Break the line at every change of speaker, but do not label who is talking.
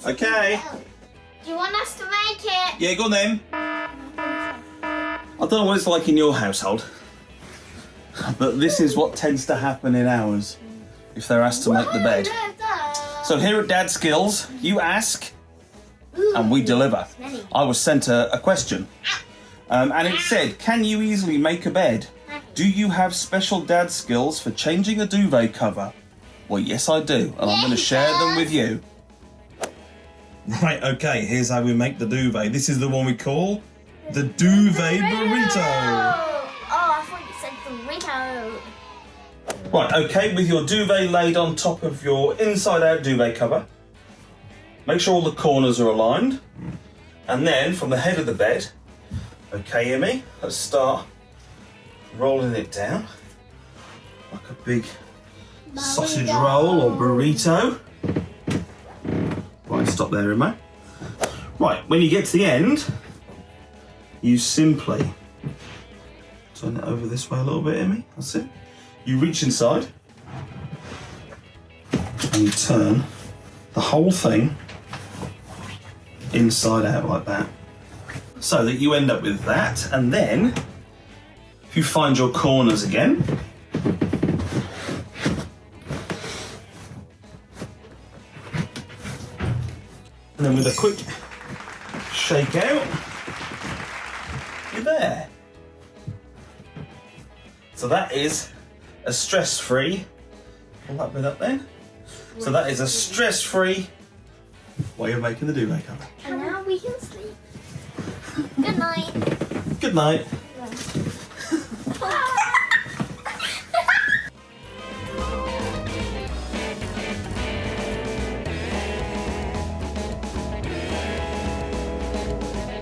Okay.
Do you want us to make it?
Yeah, go on then. I don't know what it's like in your household, but this is what tends to happen in ours if they're asked to make the bed. So here at Dadskillz, you ask and we deliver. I was sent a question and it said, can you easily make a bed? Do you have special dad skills for changing a duvet cover? Well, yes, I do, and I'm going to share them with you. Right, okay, here's how we make the duvet. This is the one we call the duvet burrito.
Oh, I thought you said burrito.
Right, okay, with your duvet laid on top of your inside-out duvet cover, make sure all the corners are aligned, and then from the head of the bed, okay, Emmy, let's start rolling it down like a big sausage roll or burrito. Right, stop there, Emma. Right, when you get to the end, you simply turn it over this way a little bit, Emmy. That's it. You reach inside and you turn the whole thing inside out like that, so that you end up with that. And then if you find your corners again, and then with a quick shake out, you're there. So that is a stress-free, pull that bit up then. So that is a stress-free way of making the duvet cover.
And now we can sleep. Good night.
Good night.